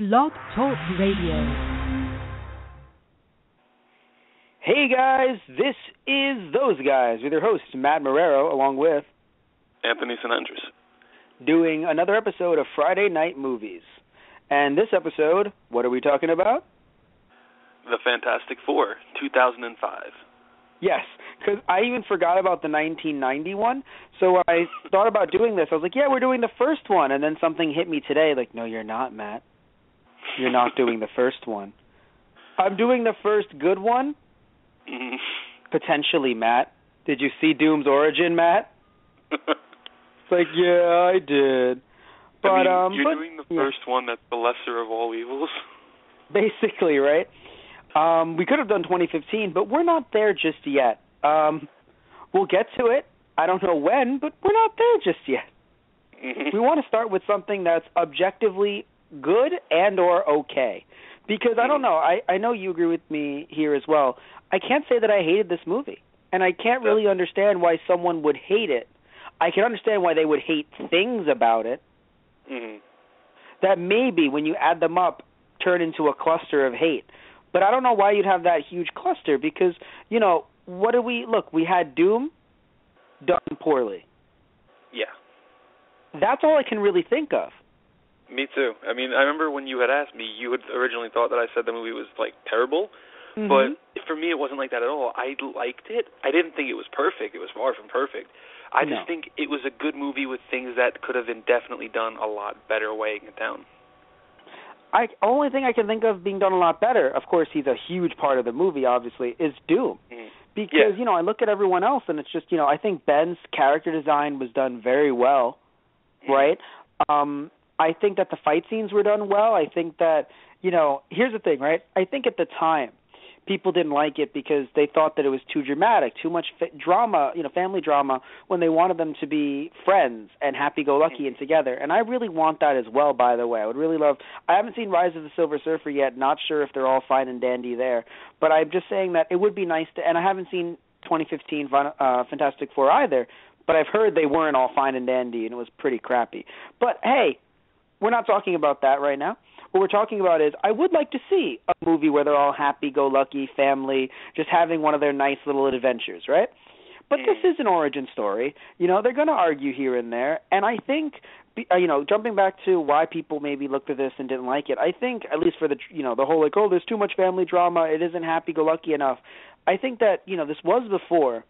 Blog Talk Radio. Hey guys, this is Those Guys with your host, Matt Marrero, along with Anthony Sinandris, doing another episode of Friday Night Movies. And this episode, what are we talking about? The Fantastic Four, 2005. Yes, because I even forgot about the 1990 one, so when I thought about doing this, I was like, yeah, we're doing the first one, and then something hit me today, like, no, you're not, Matt. You're not doing the first one. I'm doing the first good one? Potentially, Matt. Did you see Doom's origin, Matt? It's like, yeah, I did. But you're doing the first one that's the lesser of all evils. Basically, right? We could have done 2015, but we're not there just yet. We'll get to it. I don't know when, but we're not there just yet. We want to start with something that's objectively good and or okay. Because I don't know, I know you agree with me here as well. I can't say that I hated this movie, and I can't really understand why someone would hate it. I can understand why they would hate things about it that maybe, when you add them up, turn into a cluster of hate. But I don't know why you'd have that huge cluster because, you know, we had Doom done poorly. Yeah. That's all I can really think of. Me too. I mean, I remember when you had asked me, you had originally thought that I said the movie was, like, terrible. But for me, it wasn't like that at all. I liked it. I didn't think it was perfect. It was far from perfect. I just think it was a good movie with things that could have been definitely done a lot better weighing it down. Only thing I can think of being done a lot better, of course, he's a huge part of the movie, obviously, is Doom. Because, you know, I look at everyone else, and it's just, you know, I think Ben's character design was done very well, right? I think that the fight scenes were done well. I think that, you know, here's the thing, right? I think at the time, people didn't like it because they thought that it was too dramatic, too much drama, you know, family drama, when they wanted them to be friends and happy-go-lucky and together. And I really want that as well, by the way. I would really love – I haven't seen Rise of the Silver Surfer yet, not sure if they're all fine and dandy there. But I'm just saying that it would be nice to – and I haven't seen 2015 Fantastic Four either, but I've heard they weren't all fine and dandy and it was pretty crappy. But, hey, we're not talking about that right now. What we're talking about is I would like to see a movie where they're all happy-go-lucky, family, just having one of their nice little adventures, right? But this is an origin story. You know, they're going to argue here and there. And I think, you know, jumping back to why people maybe looked at this and didn't like it, I think, at least for the, you know, the whole like, oh, there's too much family drama, it isn't happy-go-lucky enough. I think that, you know, this was before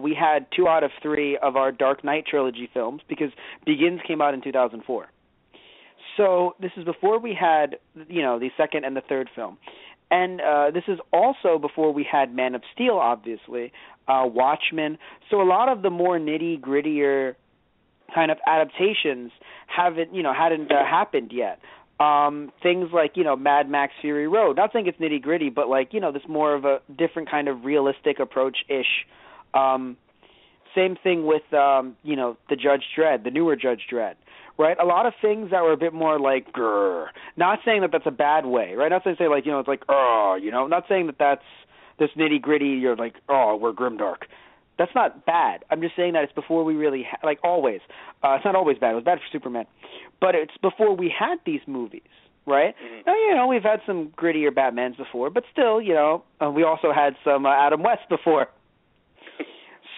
we had 2 out of 3 of our Dark Knight trilogy films because Begins came out in 2004. So this is before we had, you know, the second and the third film. And this is also before we had Man of Steel, obviously, Watchmen. So a lot of the more nitty-grittier kind of adaptations hadn't happened yet. Things like, you know, Mad Max Fury Road. Not saying it's nitty-gritty, but like, you know, this more of a different kind of realistic approach-ish. Same thing with, you know, the Judge Dredd, the newer Judge Dredd. Right, a lot of things that were a bit more like grr. Not saying that that's a bad way, right? Not saying like, you know, it's like you know. Not saying that that's this nitty gritty. You're like, we're grimdark. That's not bad. I'm just saying that it's before we really like always. It's not always bad. It was bad for Superman, but it's before we had these movies, right? Now, you know, we've had some grittier Batmans before, but still, you know, we also had some Adam West before.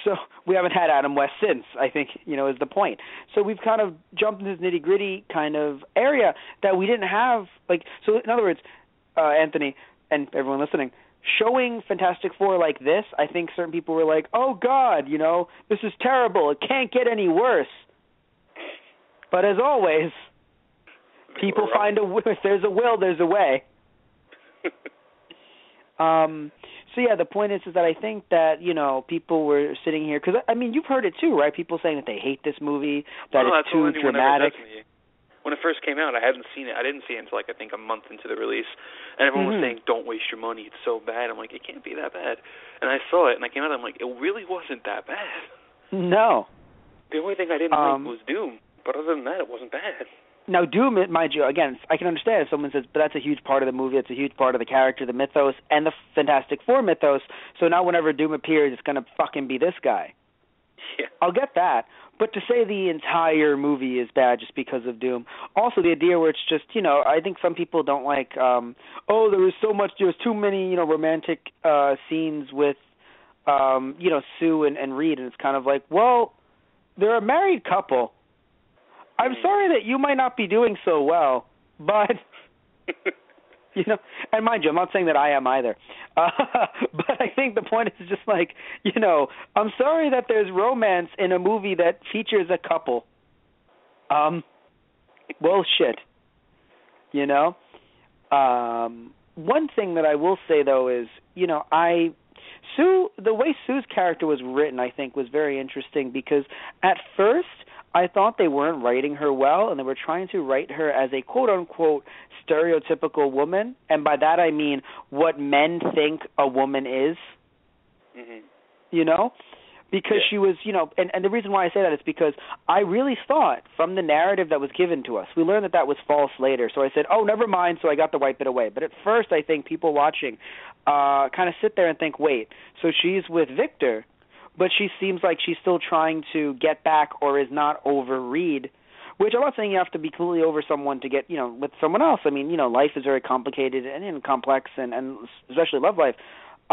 So we haven't had Adam West since, I think, you know, is the point. So we've kind of jumped into this nitty-gritty kind of area that we didn't have. Like, so in other words, Anthony and everyone listening, showing Fantastic Four like this, I think certain people were like, oh, God, you know, this is terrible. It can't get any worse. But as always, people find if there's a will, there's a way. So, yeah, the point is that I think that, you know, people were sitting here, because, I mean, you've heard it too, right? People saying that they hate this movie, that it's too dramatic. When it first came out, I hadn't seen it. I didn't see it until, like, I think a month into the release. And everyone was saying, don't waste your money, it's so bad. I'm like, it can't be that bad. And I saw it, and I came out, I'm like, it really wasn't that bad. No. The only thing I didn't like was Doom. But other than that, it wasn't bad. Now, Doom, mind you, again, I can understand if someone says, but that's a huge part of the movie, it's a huge part of the character, the mythos, and the Fantastic Four mythos, so now whenever Doom appears, it's going to fucking be this guy. Yeah. I'll get that. But to say the entire movie is bad just because of Doom. Also, the idea where it's just, I think some people don't like, there was too many, romantic scenes with, Sue and Reed, and it's kind of like, well, they're a married couple. I'm sorry that you might not be doing so well, but, and mind you, I'm not saying that I am either. But I think the point is just like, I'm sorry that there's romance in a movie that features a couple. Well, shit. One thing that I will say, though, is, the way Sue's character was written, I think, was very interesting because at first I thought they weren't writing her well, and they were trying to write her as a quote-unquote stereotypical woman, and by that I mean what men think a woman is, because she was, and the reason why I say that is because I really thought from the narrative that was given to us, we learned that was false later, so I said, oh, never mind, so I got to wipe it away. But at first I think people watching kind of sit there and think, wait, so she's with Victor, but she seems like she's still trying to get back or is not over Reed, which I'm not saying you have to be completely over someone to get, with someone else. I mean, life is very complicated and complex, and especially love life.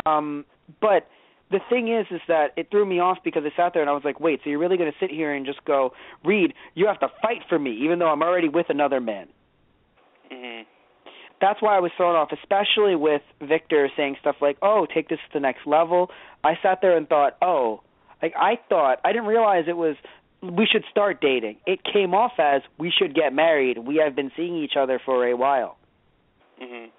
But the thing is that it threw me off because I sat there and I was like, wait, so you're really going to sit here and just go, Reed, you have to fight for me, even though I'm already with another man. Mm-hmm. That's why I was thrown off, especially with Victor saying stuff like, oh, take this to the next level. I sat there and thought, I didn't realize it was, we should start dating. It came off as, we should get married. We have been seeing each other for a while. Mm-hmm.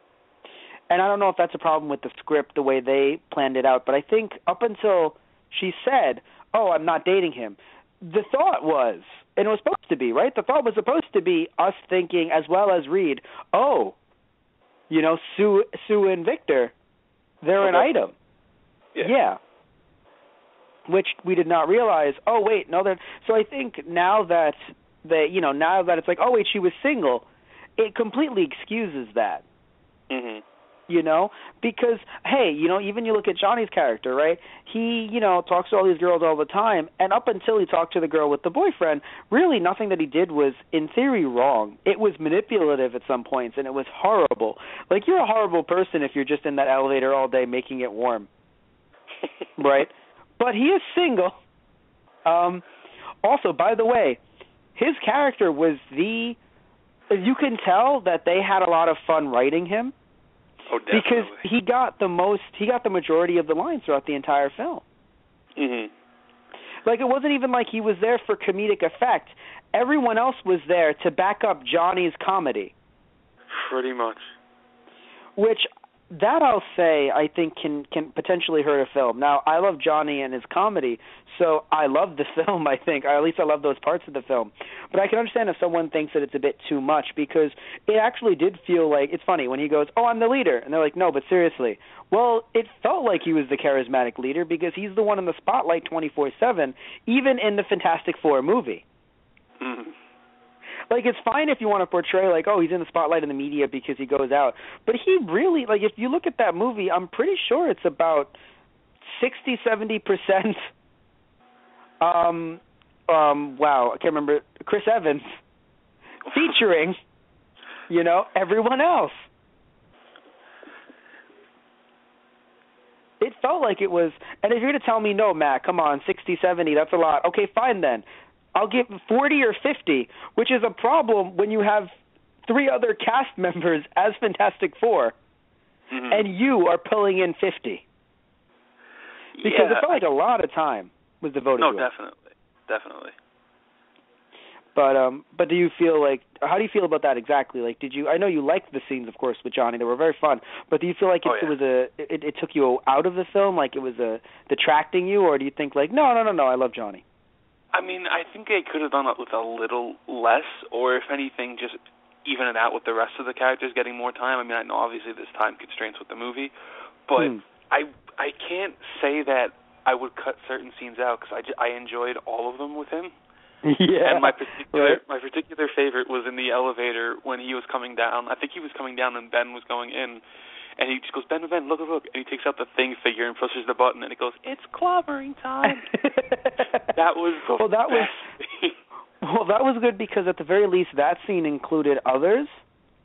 And I don't know if that's a problem with the script, the way they planned it out, but I think up until she said, oh, I'm not dating him, the thought was, and it was supposed to be, right? The thought was supposed to be us thinking, as well as Reed, Sue and Victor, they're an item. Yeah. Which we did not realize. Oh, wait, no, they're... So I think now that it's like, oh, wait, she was single, it completely excuses that. Mm-hmm. Because, hey, even you look at Johnny's character, right? He, talks to all these girls all the time, and up until he talked to the girl with the boyfriend, really nothing that he did was, in theory, wrong. It was manipulative at some points, and it was horrible. Like, you're a horrible person if you're just in that elevator all day making it warm, right? But he is single. Also, by the way, his character was you can tell that they had a lot of fun writing him. Oh, definitely. Because he got the majority of the lines throughout the entire film. Mm-hmm. Like, it wasn't even like he was there for comedic effect. Everyone else was there to back up Johnny's comedy. Pretty much. Which, that I'll say, I think can potentially hurt a film. Now, I love Johnny and his comedy, so I love the film, I think. Or at least I love those parts of the film. But I can understand if someone thinks that it's a bit too much, because it actually did feel like, it's funny, when he goes, oh, I'm the leader. And they're like, no, but seriously. Well, it felt like he was the charismatic leader, because he's the one in the spotlight 24/7, even in the Fantastic Four movie. Mm-hmm. Like, it's fine if you want to portray, like, oh, he's in the spotlight in the media because he goes out. But he really, like, if you look at that movie, I'm pretty sure it's about 60-70%, wow, I can't remember, Chris Evans, featuring, everyone else. It felt like it was, and if you're going to tell me, no, Matt, come on, 60-70, that's a lot. Okay, fine then. I'll give 40 or 50, which is a problem when you have 3 other cast members as Fantastic Four, and you are pulling in 50. Because it felt like a lot of time was devoted to it. No, definitely. But do you feel like, how do you feel about that exactly? Like, I know you liked the scenes, of course, with Johnny. They were very fun. But do you feel like it took you out of the film, like it was detracting you, or do you think like, no, I love Johnny? I mean, I think they could have done it with a little less, or if anything, just even it out with the rest of the characters getting more time. I mean, I know obviously there's time constraints with the movie, but I can't say that I would cut certain scenes out because I enjoyed all of them with him. Yeah. And my particular favorite was in the elevator when he was coming down. I think he was coming down and Ben was going in. And he just goes, Ben, look. And he takes out the thing figure and pushes the button, and it goes, it's clobbering time. That was the best Well, that was good because at the very least that scene included others,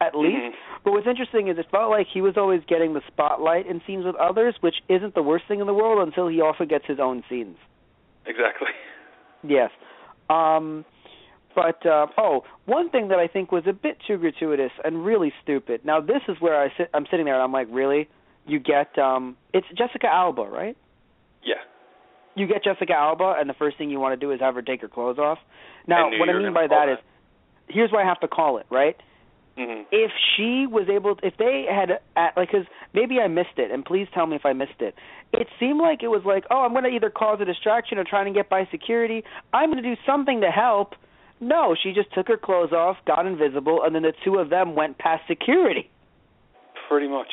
at least. Mm-hmm. But what's interesting is it felt like he was always getting the spotlight in scenes with others, which isn't the worst thing in the world until he also gets his own scenes. Exactly. Yes. One thing that I think was a bit too gratuitous and really stupid. Now, this is where I'm sitting there and I'm like, really? You get, it's Jessica Alba, right? Yeah. You get Jessica Alba, and the first thing you want to do is have her take her clothes off. Now, what I mean by that is, here's why I have to call it, right? Mm-hmm. If she was able to, if they had, because maybe I missed it, and please tell me if I missed it. It seemed like it was like, oh, I'm going to either cause a distraction or trying to get by security. I'm going to do something to help. No, she just took her clothes off, got invisible, and then the two of them went past security. Pretty much.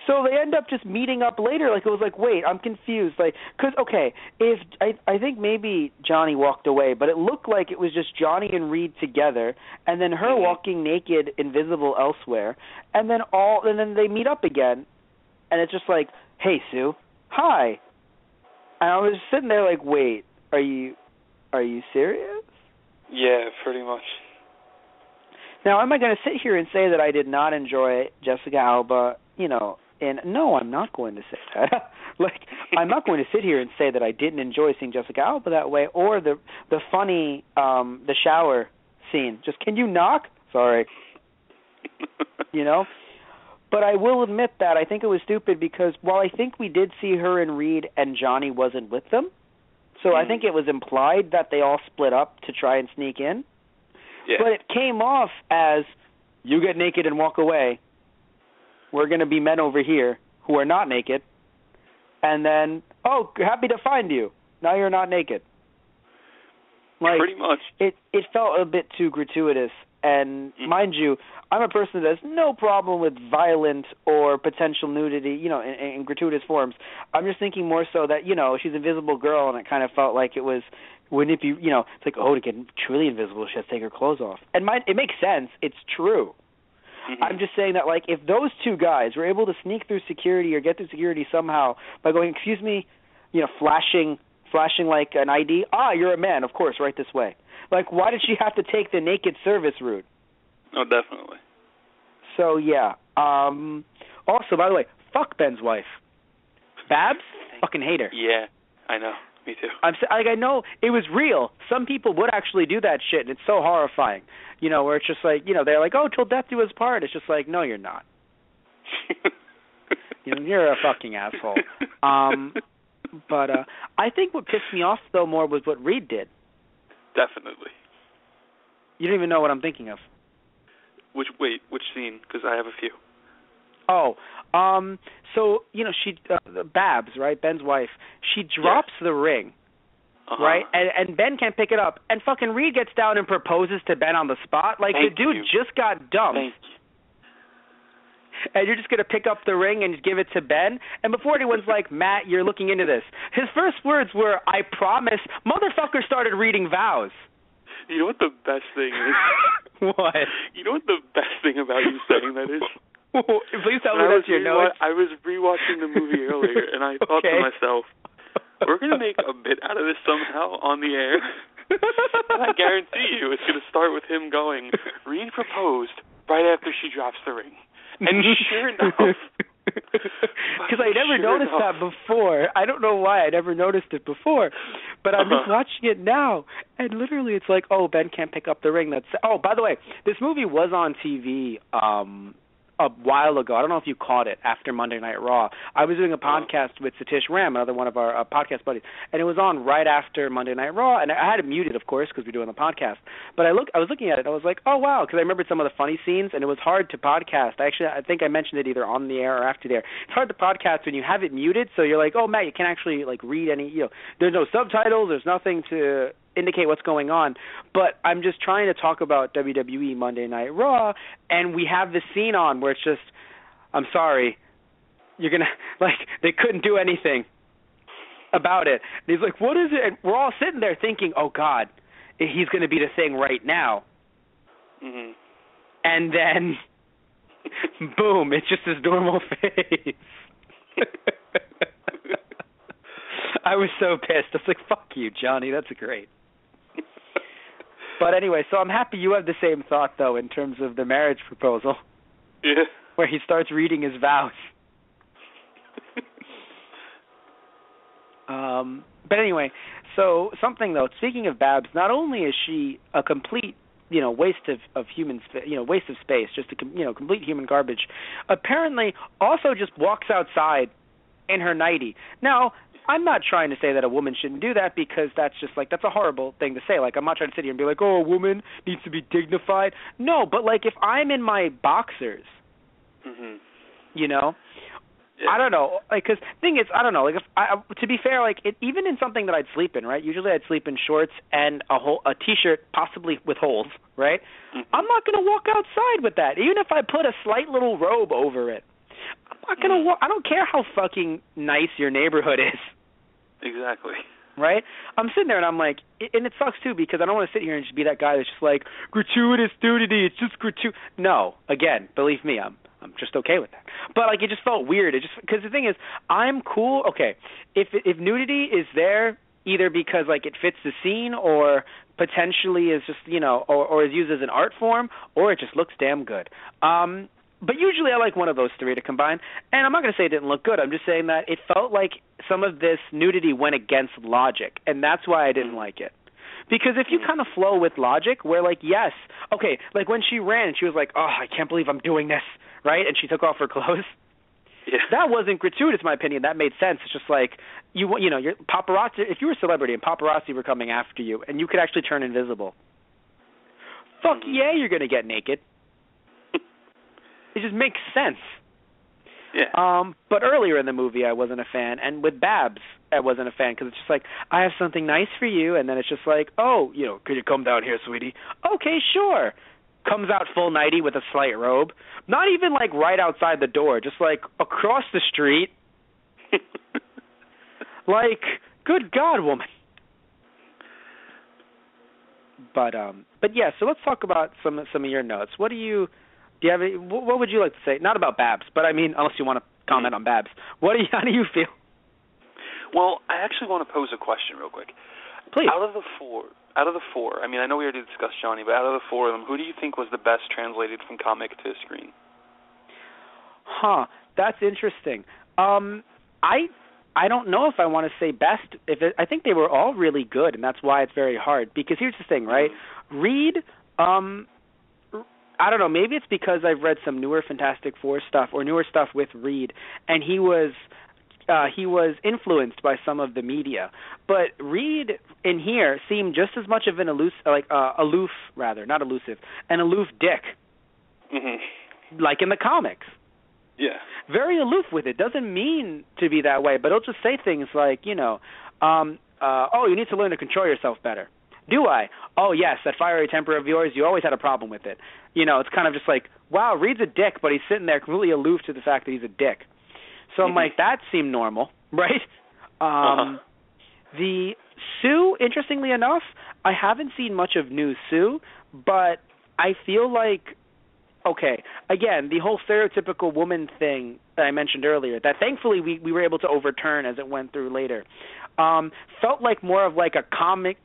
So they end up just meeting up later. Like, it was like, wait, I'm confused. Like, because, okay, if I think maybe Johnny walked away, but it looked like it was just Johnny and Reed together, and then her walking naked, invisible elsewhere, and then they meet up again, and it's just like, hey, Sue, hi. And I was sitting there like, wait, are you serious? Yeah, pretty much. Now, am I going to sit here and say that I did not enjoy Jessica Alba, and no, I'm not going to say that. I'm not going to sit here and say that I didn't enjoy seeing Jessica Alba that way, or the funny the shower scene. Just, can you knock? Sorry. But I will admit that I think it was stupid because while I think we did see her and Reed and Johnny wasn't with them, so I think it was implied that they all split up to try and sneak in. Yeah. But it came off as, you get naked and walk away. We're going to be men over here who are not naked. And then, oh, happy to find you. Now you're not naked. Pretty much. It felt a bit too gratuitous. And mind you, I'm a person that has no problem with violent or potential nudity, in gratuitous forms. I'm just thinking more so that, she's an invisible girl, and it kind of felt like it was, wouldn't it be, it's like, oh, to get truly invisible, she has to take her clothes off. And it makes sense. It's true. Mm-hmm. I'm just saying that, like, if those two guys were able to sneak through security or get through security somehow by going, excuse me, flashing like an ID, you're a man, of course, right this way. Like, why did she have to take the naked service route? Oh, definitely. So, yeah. Also, by the way, fuck Ben's wife. Babs? Fucking hate her. Yeah, I know. Me too. I know it was real. Some people would actually do that shit, and it's so horrifying. Where it's just like, they're like, oh, till death do us part. It's just like, no, you're not. You're a fucking asshole. But I think what pissed me off, though, more was what Reed did. Definitely. You don't even know what I'm thinking of. Which scene? Because I have a few. Oh, so, she, Babs, right, Ben's wife, she drops the ring, right, and Ben can't pick it up, and fucking Reed gets down and proposes to Ben on the spot. Like, the dude just got dumped. Thank you. And you're just going to pick up the ring and just give it to Ben? And before anyone's like, Matt, you're looking into this, his first words were, I promise. Motherfucker started reading vows. You know what the best thing is? What? You know what the best thing about you saying that is? Please tell me that's your notes. I was rewatching the movie earlier, and I thought to myself, we're going to make a bit out of this somehow on the air. And I guarantee you it's going to start with him going, Reed proposed right after she drops the ring. And sure enough. Because I never noticed that before. I don't know why I never noticed it before. But I'm just watching it now. And literally it's like, oh, Ben can't pick up the ring. Oh, by the way, this movie was on TV a while ago. I don't know if you caught it after Monday Night Raw. I was doing a podcast with Satish Ram, another one of our podcast buddies, and it was on right after Monday Night Raw, and I had it muted, of course, because we're doing the podcast. But I was looking at it, and I was like, oh, wow, because I remembered some of the funny scenes, and it was hard to podcast. I think I mentioned it either on the air or after the air. It's hard to podcast when you have it muted, so you're like, oh, Matt, you can't actually, read any, there's no subtitles, there's nothing to indicate what's going on. But I'm just trying to talk about WWE Monday Night Raw, and we have this scene on where it's just, I'm sorry, you're going to, they couldn't do anything about it. And he's like, what is it? And we're all sitting there thinking, oh, God, he's going to be the thing right now. Mm-hmm. And then, boom, it's just his normal face. I was so pissed. I was like, fuck you, Johnny, that's great. But anyway, so I'm happy you have the same thought, though, in terms of the marriage proposal. Yeah. Where he starts reading his vows. But anyway, so something, though, speaking of Babs, not only is she a complete, waste of human, waste of space, just a, complete human garbage, apparently also just walks outside in her nightie. Now, I'm not trying to say that a woman shouldn't do that, because that's just that's a horrible thing to say. Like, I'm not trying to sit here and be like, oh, a woman needs to be dignified. No, but if I'm in my boxers, Yeah. I don't know, because thing is, I don't know, if to be fair, even in something that I'd sleep in, right? Usually I'd sleep in shorts and a t-shirt, possibly with holes, right? I'm not going to walk outside with that, even if I put a slight little robe over it. I'm not going to walk. I don't care how fucking nice your neighborhood is. Exactly. Right? I'm sitting there and I'm like, and it sucks too, because I don't want to sit here and just be that guy that's just like, gratuitous nudity, it's just gratuitous. No, again, believe me, I'm just okay with that. But it just felt weird. It just, because the thing is, I'm cool. Okay, if nudity is there, either because it fits the scene, or potentially is just or is used as an art form, or it just looks damn good. But usually I like one of those three to combine. And I'm not going to say it didn't look good. I'm just saying that it felt like some of this nudity went against logic, and that's why I didn't like it. Because if you kind of flow with logic, where yes, okay, when she ran and she was like, oh, I can't believe I'm doing this, right? And she took off her clothes. Yeah. That wasn't gratuitous, in my opinion. That made sense. It's just your paparazzi. If you were a celebrity and paparazzi were coming after you, and you could actually turn invisible, fuck yeah, you're gonna get naked. It just makes sense. Yeah. But earlier in the movie, I wasn't a fan, and with Babs, I wasn't a fan, because it's just I have something nice for you, and then it's just oh, could you come down here, sweetie? Okay, sure. Comes out full nightie with a slight robe. Not even right outside the door, just across the street. Good God, woman. But yeah, so let's talk about some of your notes. What do you have? What would you like to say? Not about Babs, but unless you want to comment on Babs. How do you feel? Well, I actually want to pose a question real quick. Please. Out of the four, I know we already discussed Johnny, but out of the four of them, who do you think was the best translated from comic to screen? Huh, that's interesting. I don't know if I want to say best. I think they were all really good, and that's why it's very hard. Because here's the thing, right? Reed, I don't know, maybe it's because I've read some newer Fantastic Four stuff, or newer stuff with Reed, and he was influenced by some of the media. But Reed in here seemed just as much of an aloof dick, like in the comics. Yeah. Very aloof with it. Doesn't mean to be that way, but he'll just say things like, oh, you need to learn to control yourself better. Do I? Oh, yes, that fiery temper of yours, you always had a problem with it. It's kind of just wow, Reed's a dick, but he's sitting there completely aloof to the fact that he's a dick. So I'm that seemed normal, right? The Sue, interestingly enough, I haven't seen much of new Sue, but I feel okay, again, the whole stereotypical woman thing that I mentioned earlier, that thankfully we were able to overturn as it went through later, felt more of a comics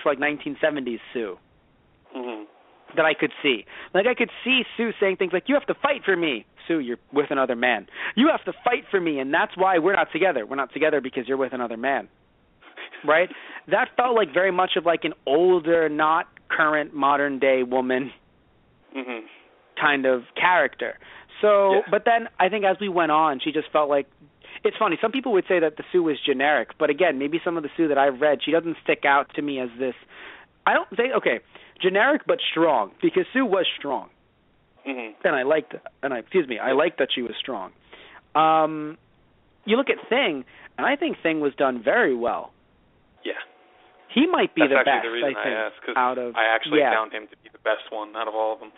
1970s Sue that I could see. I could see Sue saying things like, you have to fight for me. Sue, you're with another man. You have to fight for me, and that's why we're not together. We're not together because you're with another man. Right? That felt very much of an older, not current, modern-day woman kind of character. So, yeah. But then I think as we went on, she just felt it's funny, some people would say that the Sue was generic, but again, maybe some of the Sue that I've read, she doesn't stick out to me as this, I don't think, okay, generic but strong, because Sue was strong. And I liked that she was strong. You look at Thing, and I think Thing was done very well. Yeah. He might be That's the best, the reason I think, asked, because I actually found him to be the best one out of all of them.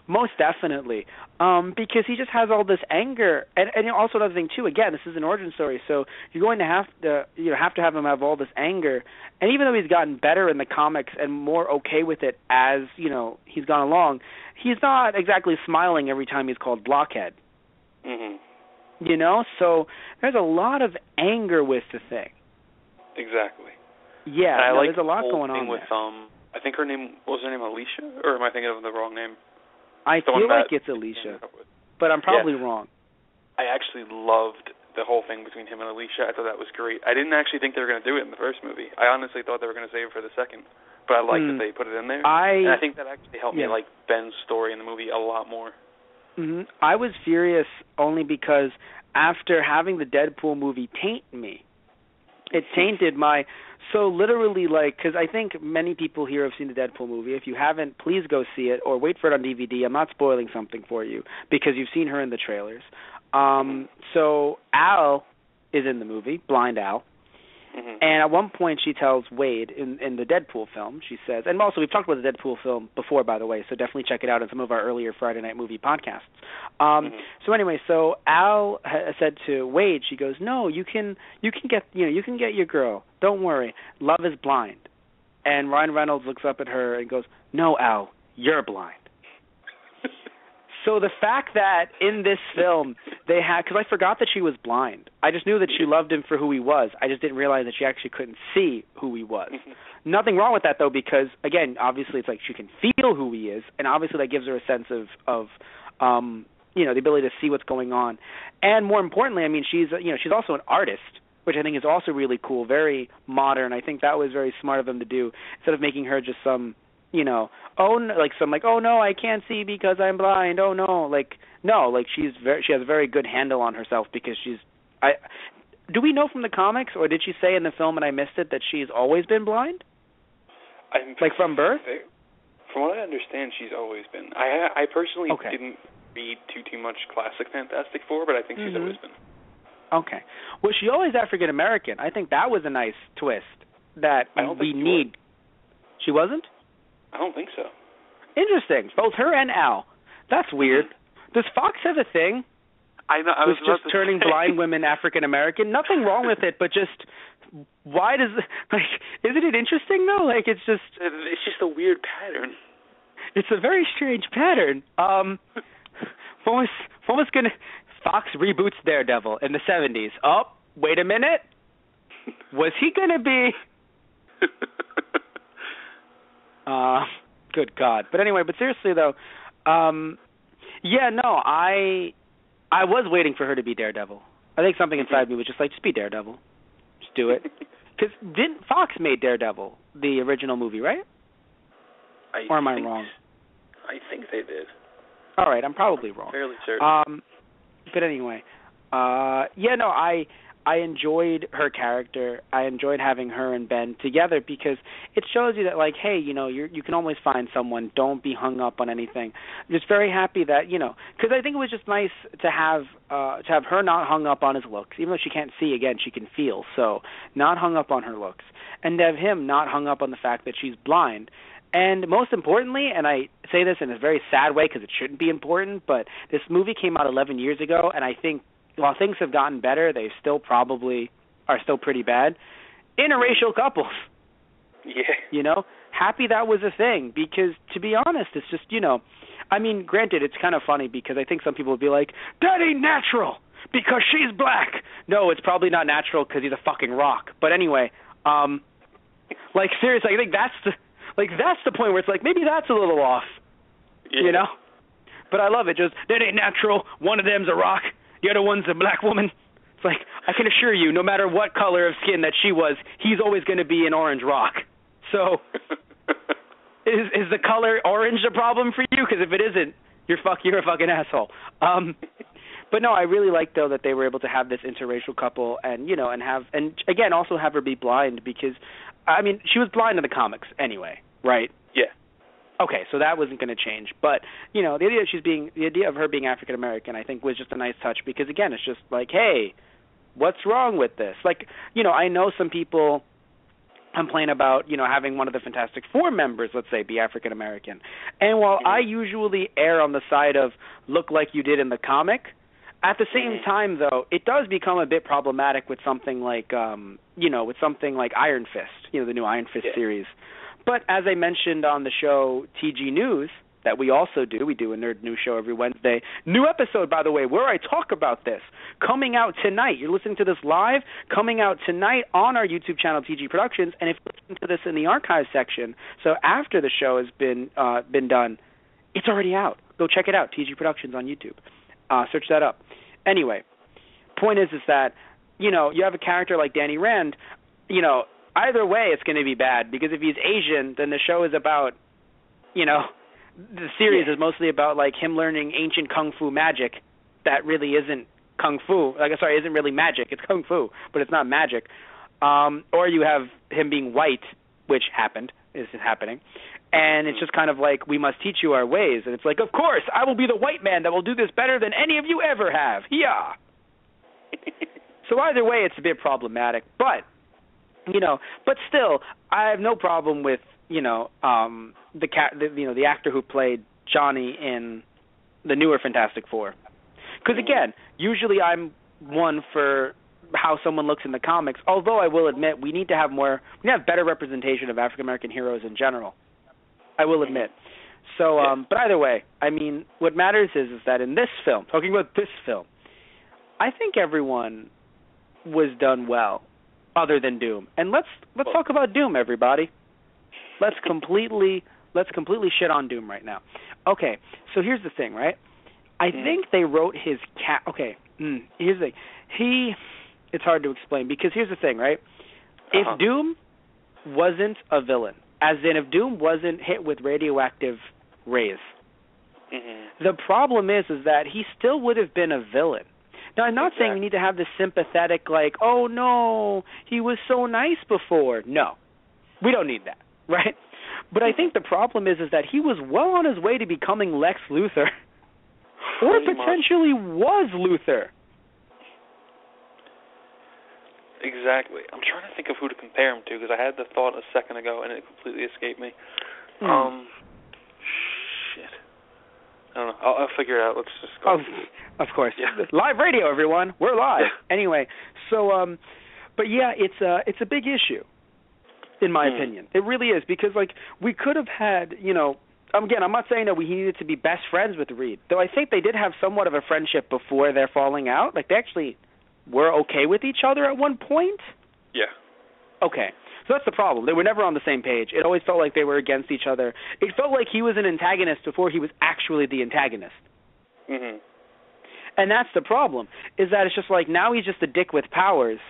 Most definitely, because he just has all this anger, and also another thing too. Again, this is an origin story, so you're going to have to have him have all this anger. And even though he's gotten better in the comics and more okay with it as he's gone along, he's not exactly smiling every time he's called Blockhead. So there's a lot of anger with the Thing. Exactly. Yeah, and I like there's a lot the going on with there. I think her name Alicia, or am I thinking of the wrong name? I feel like it's Alicia, but I'm probably wrong. I actually loved the whole thing between him and Alicia. I thought that was great. I didn't actually think they were going to do it in the first movie. I honestly thought they were going to save it for the second, but I liked that they put it in there. And I think that actually helped me like Ben's story in the movie a lot more. Mm-hmm. I was furious only because after having the Deadpool movie taint me, it tainted my... So literally, like, because I think many people here have seen the Deadpool movie. If you haven't, please go see it or wait for it on DVD. I'm not spoiling something for you because you've seen her in the trailers. So Al is in the movie, Blind Al. Mm-hmm. And at one point she tells Wade in the Deadpool film, she says, and also we've talked about the Deadpool film before, by the way, so definitely check it out in some of our earlier Friday Night Movie podcasts. So anyway, so Al said to Wade, she goes, no, you can get your girl. Don't worry. Love is blind. And Ryan Reynolds looks up at her and goes, no, Al, you're blind. So the fact that in this film they had, because I forgot that she was blind. I just knew that she loved him for who he was. I just didn't realize that she actually couldn't see who he was. Nothing wrong with that, though, because, again, obviously it's like she can feel who he is, and obviously that gives her a sense of the ability to see what's going on. And more importantly, I mean, she's also an artist, which I think is also really cool, very modern. I think that was very smart of them to do, instead of making her just some... oh no, I can't see because I'm blind. Oh no, she has a very good handle on herself because do we know from the comics, or did she say in the film and I missed it that she's always been blind? From birth? From what I understand, she's always been. I personally didn't read too much classic Fantastic Four, but I think she's always been. Okay. Was she always African American? I think that was a nice twist that we need. She wasn't? I don't think so. Interesting. Both her and Al. That's weird. Does Fox have a thing? I know. I was just turning blind women African American. Nothing wrong with it, but just why does isn't it interesting though? It's just a weird pattern. It's a very strange pattern. What was gonna Fox reboots Daredevil in the 70s? Oh, wait a minute. Was he gonna be? Good God. But anyway, seriously though, I was waiting for her to be Daredevil. I think something inside me was just be Daredevil. Just do it. Because Fox made Daredevil, the original movie, right? Or am I wrong? I think they did. All right, I'm probably wrong. Fairly certain. But anyway, I enjoyed her character. I enjoyed having her and Ben together because it shows you that, hey, you can always find someone. Don't be hung up on anything. I'm just very happy that, because I think it was just nice to have her not hung up on his looks. Even though she can't see, again, she can feel. So not hung up on her looks. And to have him not hung up on the fact that she's blind. And most importantly, and I say this in a very sad way because it shouldn't be important, but this movie came out 11 years ago, and I think while things have gotten better, they still probably are still pretty bad. Interracial couples. Yeah. Happy that was a thing because, to be honest, it's just, granted, it's kind of funny because I think some people would be like, that ain't natural because she's black. No, it's probably not natural because he's a fucking rock. But anyway, seriously, I think that's the point where it's maybe that's a little off, But I love it. Just, that ain't natural. One of them's a rock. The other one's a black woman. It's I can assure you, no matter what color of skin that she was, he's always going to be an orange rock. So, is the color orange a problem for you? Because if it isn't, you're a fucking asshole. But no, I really like though that they were able to have this interracial couple, and and again also have her be blind because, she was blind in the comics anyway, right? Yeah. Okay, so that wasn't going to change, but the idea of her being African American, I think, was just a nice touch because again, it's just hey, what's wrong with this? I know some people complain about having one of the Fantastic Four members, let's say, be African American, and while I usually err on the side of look like you did in the comic, at the same time though, it does become a bit problematic with something like Iron Fist, the new Iron Fist series. But as I mentioned on the show TG News that we also do. We do a Nerd News show every Wednesday. New episode, by the way, where I talk about this, coming out tonight. You're listening to this live, coming out tonight on our YouTube channel, TG Productions. And if you're listening to this in the archive section, so after the show has been done, it's already out. Go check it out, TG Productions on YouTube. Search that up. Anyway, point is that, you know, you have a character like Danny Rand, you know, either way it's going to be bad, because if he's Asian, then the show is about, you know, the series is mostly about, like, him learning ancient kung fu magic that really isn't kung fu. Isn't really magic. It's kung fu, but it's not magic. Or you have him being white, which is happening. And it's just kind of like, we must teach you our ways. And it's like, of course, I will be the white man that will do this better than any of you ever have. Yeah. So either way, it's a bit problematic. But, you know, but still, I have no problem with, you know, the actor who played Johnny in the newer Fantastic Four. Because again, usually I'm one for how someone looks in the comics. Although I will admit, we need to have better representation of African American heroes in general. I will admit. So, but either way, I mean, what matters is that in this film, talking about this film, I think everyone was done well, other than Doom. And let's talk about Doom, everybody. Let's completely shit on Doom right now. Okay, so here's the thing, right? I think they wrote his cat. Okay, here's the thing. It's hard to explain, because here's the thing, right? If Doom wasn't a villain, as in if Doom wasn't hit with radioactive rays, the problem is that he still would have been a villain. Now, I'm not saying we need to have this sympathetic, like, oh, no, he was so nice before. No, we don't need that, right? But I think the problem is that he was well on his way to becoming Lex Luthor, or potentially was Luthor. Exactly. I'm trying to think of who to compare him to, because I had the thought a second ago and it completely escaped me. Shit. I don't know. I'll figure it out. Let's just go. Of course. Yeah. Live radio, everyone. We're live. Anyway, so, but yeah, it's a big issue, in my opinion. It really is, because, like, we could have had, you know, again, I'm not saying that we needed to be best friends with Reed, though I think they did have somewhat of a friendship before their falling out. Like, they actually were okay with each other at one point. Yeah. Okay. So that's the problem. They were never on the same page. It always felt like they were against each other. It felt like he was an antagonist before he was actually the antagonist. And that's the problem, is that it's just like, now he's just a dick with powers.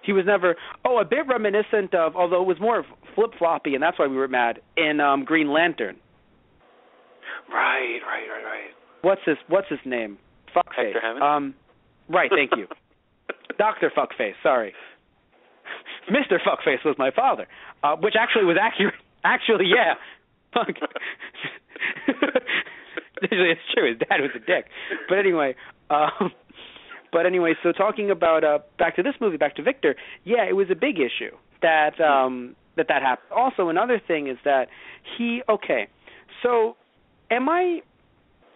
He was never, a bit reminiscent of, although it was more flip-floppy, and that's why we were mad, in Green Lantern. Right. What's his name? Fuckface. Hector Hammond? Right, thank you. Dr. Fuckface, sorry. Mr. Fuckface was my father, which actually was accurate. Actually, yeah. It's true. His dad was a dick. But anyway, so talking about back to this movie, back to Victor. Yeah, it was a big issue that happened. Also, another thing is that So, am I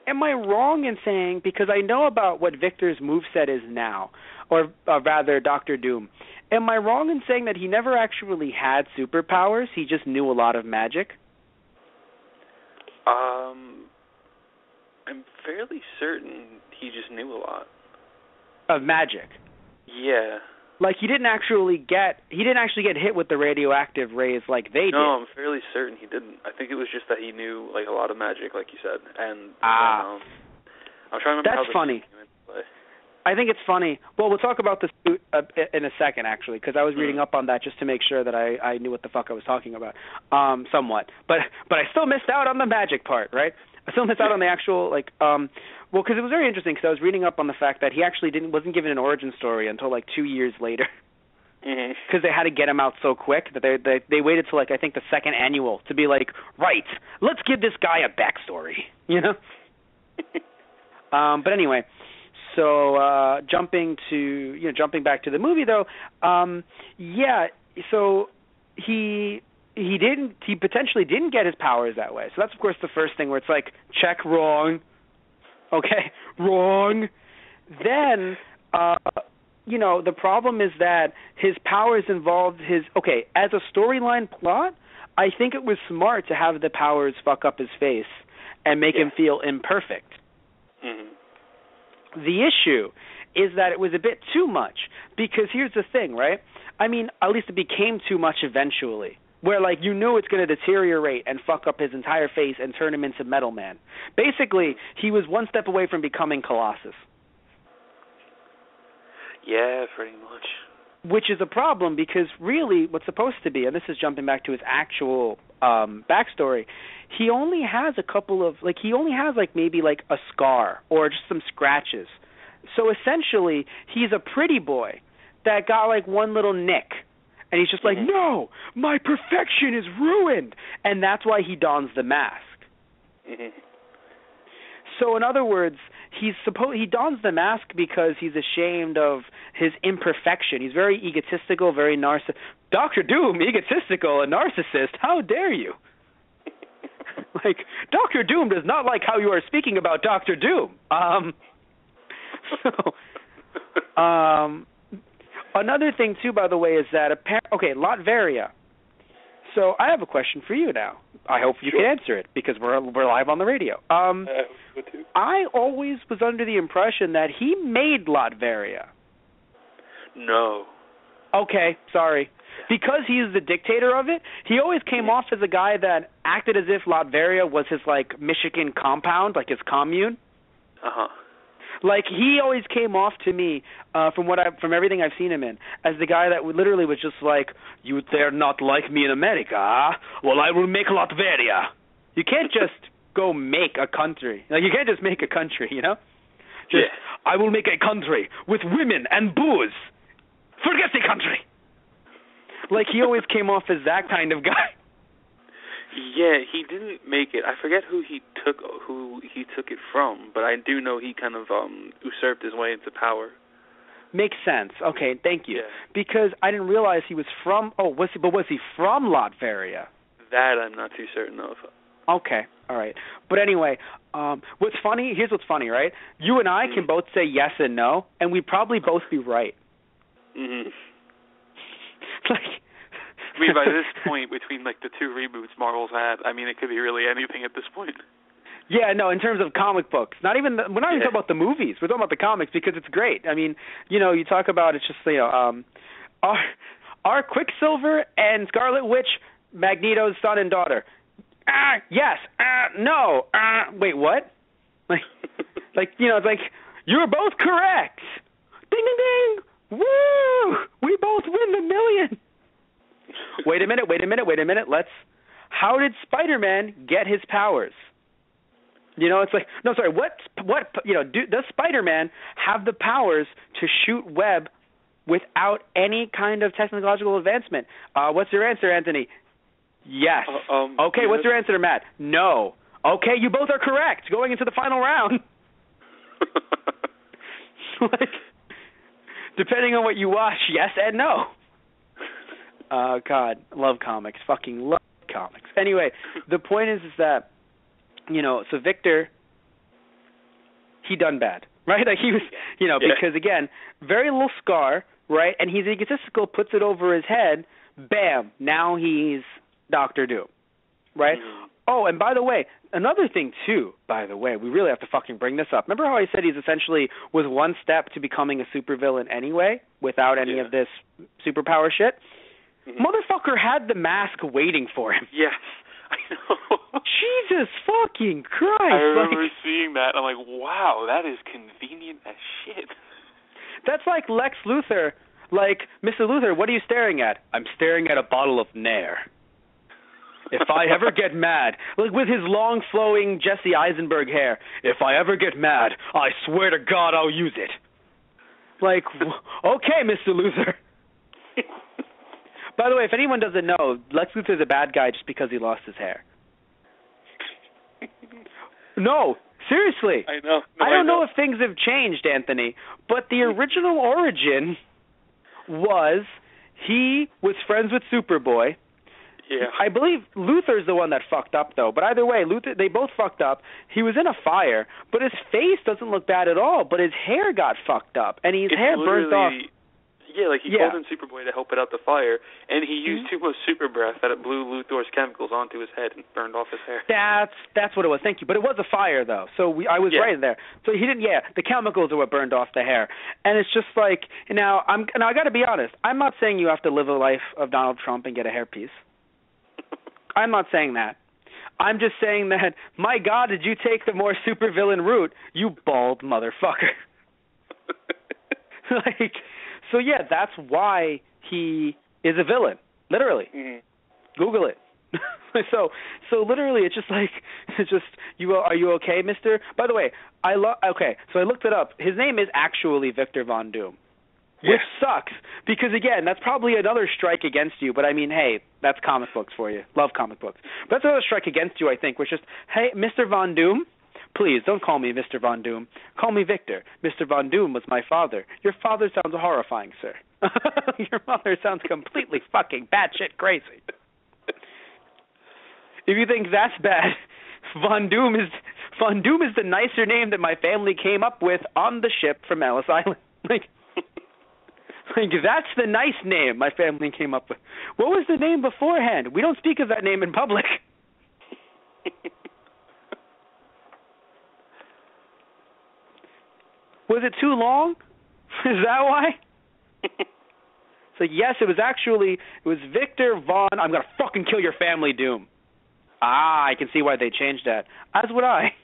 wrong in saying, because I know about what Victor's moveset is now, or rather Dr. Doom, am I wrong in saying that he never actually had superpowers? He just knew a lot of magic? I'm fairly certain he just knew a lot. Of magic? Yeah. Like, he didn't actually get hit with the radioactive rays like they did. No, I'm fairly certain he didn't. I think it was just that he knew, like, a lot of magic, like you said. And I'm trying to remember That's funny. Came into play. I think it's funny. Well, we'll talk about this in a second, actually, because I was reading up on that just to make sure that I knew what the fuck I was talking about, somewhat. But I still missed out on the magic part, right? I still missed out on the actual, like, well, because it was very interesting, because I was reading up on the fact that he actually wasn't given an origin story until, like, 2 years later. Because they had to get him out so quick that they waited till, like, I think the second annual to be like, right, let's give this guy a backstory, you know? But anyway, so jumping back to the movie, though, so he potentially didn't get his powers that way. So that's, of course, the first thing where it's like, check, wrong. Okay, wrong. Then, the problem is that his powers involved as a storyline plot, I think it was smart to have the powers fuck up his face and make him feel imperfect. Mm-hmm. The issue is that it was a bit too much, because here's the thing, right? I mean, at least it became too much eventually, where, like, you knew it's going to deteriorate and fuck up his entire face and turn him into Metal Man. Basically, he was one step away from becoming Colossus. Yeah, pretty much. Which is a problem, because really what's supposed to be, and this is jumping back to his actual backstory, he only has a couple of, like, maybe like a scar or just some scratches. So essentially, he's a pretty boy that got like one little nick, and he's just like, no, my perfection is ruined, and that's why he dons the mask. Mm-hmm. So in other words, he dons the mask because he's ashamed of his imperfection. He's very egotistical, very narcissistic. Dr. Doom, egotistical, a narcissist, how dare you? Like, Dr. Doom does not like how you are speaking about Dr. Doom. Another thing, too, by the way, is that, Latveria. So I have a question for you now. I hope you can answer it, because we're live on the radio. I always was under the impression that he made Latveria. No. Okay, sorry. Because he's the dictator of it, he always came off as a guy that acted as if Latveria was his, like, Michigan compound, like his commune. Uh-huh. Like, he always came off to me, from everything I've seen him in, as the guy that literally was just like, you dare not like me in America, huh? Well, I will make Latveria. You can't just go make a country. Like, you can't just make a country, you know? I will make a country with women and booze. Forget the country. Like, he always came off as that kind of guy. Yeah, he didn't make it. I forget who he took it from, but I do know he kind of usurped his way into power. Makes sense. Okay, thank you. Yeah. Because I didn't realize he was from. Was he from Latveria? That I'm not too certain of. Okay, all right. But anyway, what's funny? Here's what's funny, right? You and I can both say yes and no, and we'd probably both be right. Mm-hmm. Like. I mean, by this point, between like the two reboots Marvel's had, I mean, it could be really anything at this point. Yeah, no, in terms of comic books, we're not even talking about the movies. We're talking about the comics, because it's great. I mean, you know, you talk about it's just are Quicksilver and Scarlet Witch Magneto's son and daughter? Yes. No. Wait, what? Like you know, it's like you're both correct. Ding ding ding. Woo! We both win the million. Wait a minute. How did Spider-Man get his powers? You know, it's like, no, sorry, does Spider-Man have the powers to shoot web without any kind of technological advancement? What's your answer, Anthony? Yes. Okay, what's your answer, Matt? No. Okay, you both are correct. Going into the final round. Like, depending on what you watch, yes and no. God, love comics. Fucking love comics. Anyway, the point is that, you know, so Victor, he done bad, right? Like, he was, you know, because, again, very little scar, right? And he's egotistical, puts it over his head, bam, now he's Dr. Doom, right? Mm-hmm. Oh, and by the way, another thing, too, we really have to fucking bring this up. Remember how I said he's essentially was one step to becoming a supervillain anyway, without any of this superpower shit? Mm-hmm. Motherfucker had the mask waiting for him. Yes, I know. Jesus fucking Christ. I remember seeing that, and I'm like, wow, that is convenient as shit. That's like Lex Luthor. Like, Mr. Luthor, what are you staring at? I'm staring at a bottle of Nair. If I ever get mad, like with his long flowing Jesse Eisenberg hair, if I ever get mad, I swear to God I'll use it. Like, okay, Mr. Luthor. By the way, if anyone doesn't know, Lex Luthor's a bad guy just because he lost his hair. No, seriously. I know. I don't know if things have changed, Anthony, but the original origin was he was friends with Superboy. Yeah. I believe Luthor's the one that fucked up, though. But either way, they both fucked up. He was in a fire, but his face doesn't look bad at all. But his hair got fucked up, and his hair burnt off. Yeah, like he called in Superboy to help put out the fire, and he used too much super breath that it blew Luthor's chemicals onto his head and burned off his hair. That's what it was. Thank you. But it was a fire, though, so I was right there. So he didn't. Yeah, the chemicals are what burned off the hair, and it's just like now I got to be honest. I'm not saying you have to live a life of Donald Trump and get a hairpiece. I'm not saying that. I'm just saying that, my God, did you take the more supervillain route, you bald motherfucker. Like, so yeah, that's why he is a villain, literally. Google it. So literally, it's just like, are you okay, mister? By the way, okay, so I looked it up. His name is actually Victor Von Doom. Which sucks, because, again, that's probably another strike against you. But, I mean, hey, that's comic books for you. Love comic books. But that's another strike against you, I think, which is, hey, Mr. Von Doom, please, don't call me Mr. Von Doom. Call me Victor. Mr. Von Doom was my father. Your father sounds horrifying, sir. Your mother sounds completely fucking batshit crazy. If you think that's bad, Von Doom is the nicer name that my family came up with on the ship from Ellis Island. Like, that's the nice name my family came up with. What was the name beforehand? We don't speak of that name in public. Was it too long? Is that why? So, yes, it was Victor Von, I'm going to fucking kill your family, Doom. I can see why they changed that. As would I.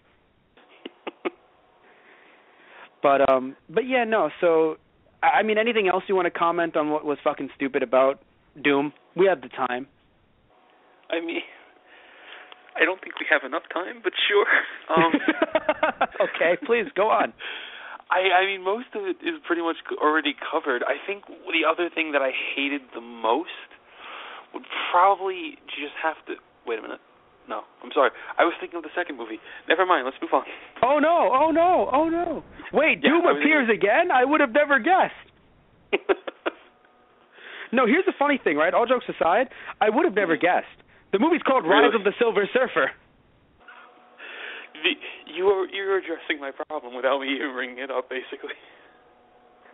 But yeah, no, so... I mean, anything else you want to comment on what was fucking stupid about Doom? We have the time. I mean, I don't think we have enough time, but sure. Okay, please, go on. I mean, most of it is pretty much already covered. I think the other thing that I hated the most would probably just have to... Wait a minute. No, I'm sorry. I was thinking of the second movie. Never mind, let's move on. Oh, no. Wait, Doom appears again? I would have never guessed. No, here's the funny thing, right? All jokes aside, I would have never guessed. The movie's called Rise of the Silver Surfer. You're addressing my problem without me even bringing it up, basically.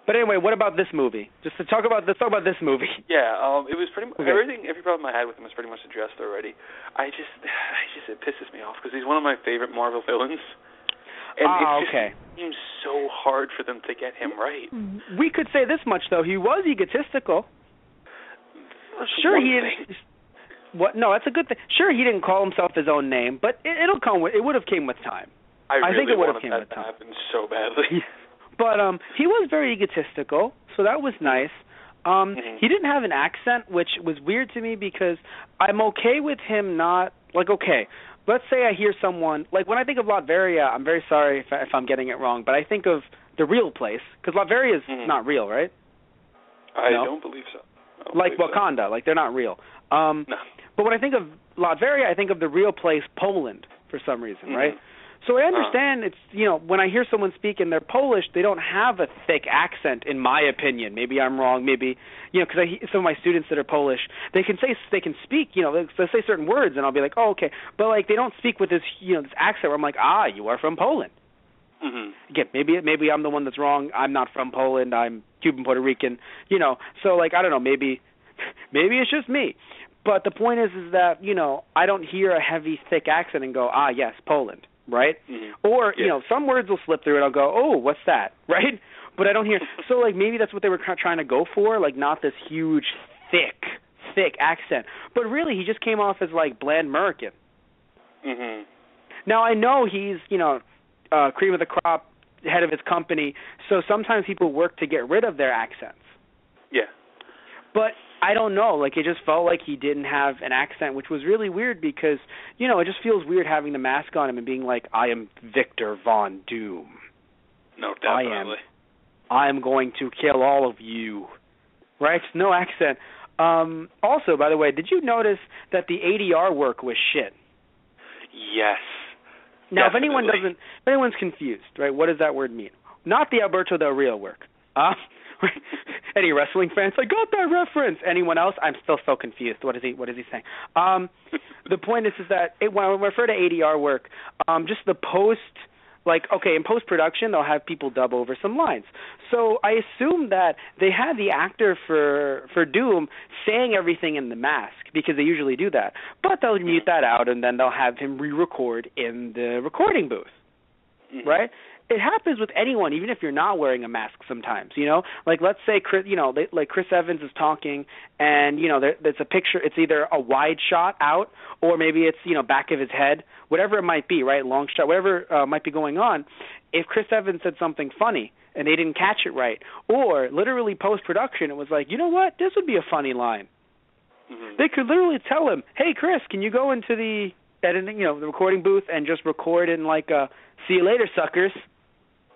But anyway, what about this movie? Let's talk about this movie. Yeah, it was pretty much every problem I had with him was pretty much addressed already. It pisses me off because he's one of my favorite Marvel villains, and it just seems so hard for them to get him right. We could say this much though: he was egotistical. Sure, he didn't. What? No, that's a good thing. Sure, he didn't call himself his own name, but it would have came with time. I think it would have came with time. time. Happen so badly. But he was very egotistical, so that was nice. He didn't have an accent, which was weird to me because I'm okay with him not, like, okay, let's say I hear someone, like when I think of Latveria, I'm very sorry if I'm getting it wrong, but I think of The Real Place, because Latveria is not real, right? I don't believe so. Like Wakanda, like they're not real. No. But when I think of Latveria, I think of The Real Place, Poland, for some reason, right? So I understand it's, when I hear someone speak and they're Polish, they don't have a thick accent, in my opinion. Maybe I'm wrong. Maybe, because some of my students that are Polish, they can speak, they'll say certain words, and I'll be like, oh, okay. But, like, they don't speak with this, this accent where I'm like, you are from Poland. Again, maybe I'm the one that's wrong. I'm not from Poland. I'm Cuban, Puerto Rican, So, like, I don't know, maybe it's just me. But the point is that, I don't hear a heavy, thick accent and go, yes, Poland. Right? Or, some words will slip through and I'll go, oh, what's that? Right? But I don't hear. So, like, maybe that's what they were trying to go for, like, not this huge, thick accent. But really, he just came off as, like, bland American. Now, I know he's, cream of the crop, head of his company, so sometimes people work to get rid of their accents. Yeah. But I don't know. Like, it just felt like he didn't have an accent, which was really weird because, it just feels weird having the mask on him and being like, I am Victor Von Doom. No, definitely. I am going to kill all of you. Right? No accent. Also, by the way, did you notice that the ADR work was shit? Yes. Now, definitely. if anyone's confused, right, what does that word mean? Not the Alberto Del Rio work. Any wrestling fans? I got that reference. Anyone else? I'm still so confused. What is he saying? The point is that when I refer to ADR work, just the post Like, okay, in post-production, they'll have people dub over some lines. So I assume that they had the actor for Doom saying everything in the mask, because they usually do that. But they'll mute that out, and then they'll have him re-record in the recording booth, right? It happens with anyone, even if you're not wearing a mask sometimes, you know? Like, let's say, Chris Evans is talking, and, you know, there's a picture. It's either a wide shot out, or maybe it's, you know, back of his head, whatever it might be, right? Long shot, whatever might be going on. If Chris Evans said something funny, and they didn't catch it right, or literally post-production, it was like, you know what? This would be a funny line. They could literally tell him, hey, Chris, can you go into the editing, you know, the recording booth and just record in, like, see you later, suckers,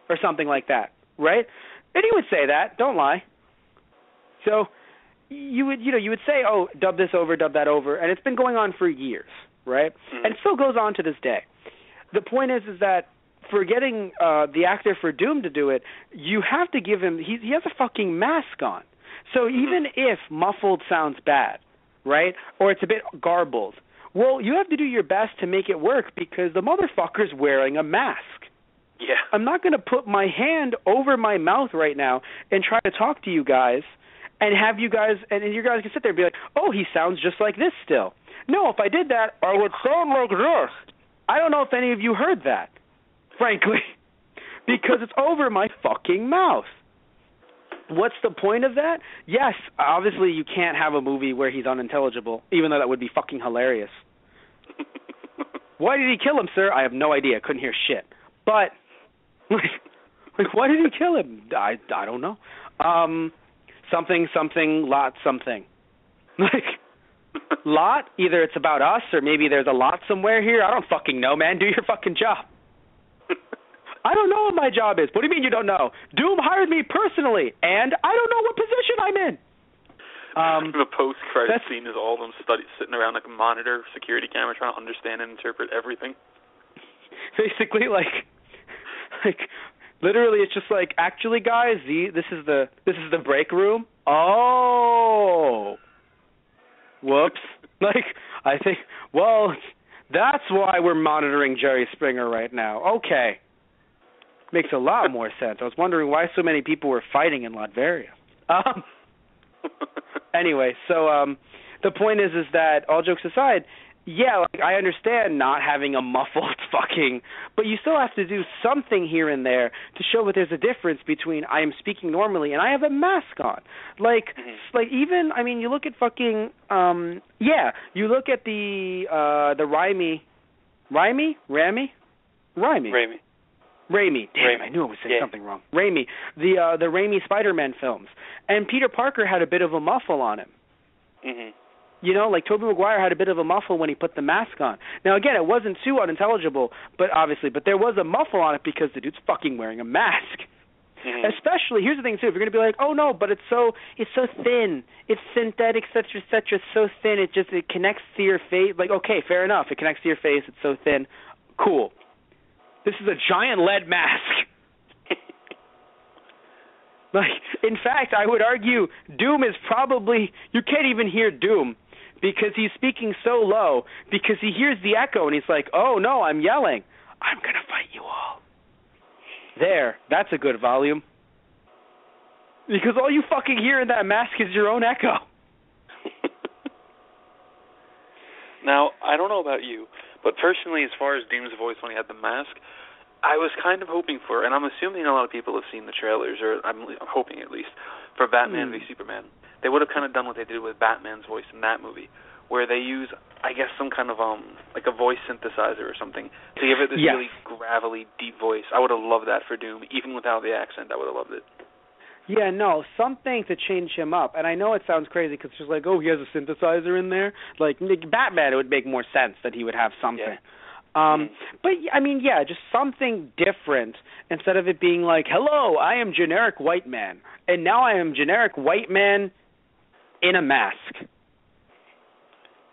or something like that, right? And he would say that, don't lie. So you would say, oh, dub this over, dub that over, and it's been going on for years, right? And it still goes on to this day. The point is that for getting the actor for Doom to do it, you have to give him, he has a fucking mask on. So even if muffled sounds bad, right, or it's a bit garbled, well, you have to do your best to make it work because the motherfucker's wearing a mask. Yeah. I'm not going to put my hand over my mouth right now and try to talk to you guys and have you guys, and you guys can sit there and be like, oh, he sounds just like this still. No, if I did that, I would sound like this. I don't know if any of you heard that, frankly, because it's over my fucking mouth. What's the point of that? Yes, obviously you can't have a movie where he's unintelligible, even though that would be fucking hilarious. Why did he kill him, sir? I have no idea. Couldn't hear shit. But like, why did he kill him? I don't know. Something, lot, something. Like, lot, either it's about us or maybe there's a lot somewhere here. I don't fucking know, man. Do your fucking job. I don't know what my job is. What do you mean you don't know? Doom hired me personally, and I don't know what position I'm in. The post-credit scene is all of them sitting around like a monitor, security camera, trying to understand and interpret everything. Basically, like literally, it's just like, actually, guys, this is the break room. Oh, whoops! Like, I think, well, that's why we're monitoring Jerry Springer right now. Okay, makes a lot more sense. I was wondering why so many people were fighting in Latveria. Anyway, so the point is that, all jokes aside, yeah, like, I understand not having a muffled fucking, but you still have to do something here and there to show that there's a difference between I am speaking normally and I have a mask on. Like, like even, I mean, you look at fucking, you look at the Raimi. Damn, I knew I was saying something wrong. Raimi, the Raimi Spider-Man films, and Peter Parker had a bit of a muffle on him. You know, like Tobey Maguire had a bit of a muffle when he put the mask on. Now, again, it wasn't too unintelligible, but there was a muffle on it because the dude's fucking wearing a mask. Especially, here's the thing too: if you're gonna be like, oh no, but it's so thin, it's synthetic, etc., so thin, it connects to your face. Like, okay, fair enough, it connects to your face, it's so thin, cool. This is a giant lead mask. Like, in fact, I would argue Doom is probably, you can't even hear Doom because he's speaking so low because he hears the echo and he's like, oh no, I'm yelling. I'm going to fight you all. There, that's a good volume. Because all you fucking hear in that mask is your own echo. Now, I don't know about you, but personally, as far as Doom's voice when he had the mask, I was kind of hoping for, and I'm assuming a lot of people have seen the trailers, or I'm hoping at least, for Batman v Superman. They would have kind of done what they did with Batman's voice in that movie, where they use, I guess, some kind of like a voice synthesizer or something to give it this really gravelly, deep voice. I would have loved that for Doom, even without the accent. I would have loved it. Yeah, no, something to change him up. And I know it sounds crazy because it's just like, oh, he has a synthesizer in there. Like, Batman, it would make more sense that he would have something. But, I mean, yeah, just something different instead of it being like, hello, I am generic white man, and now I am generic white man in a mask.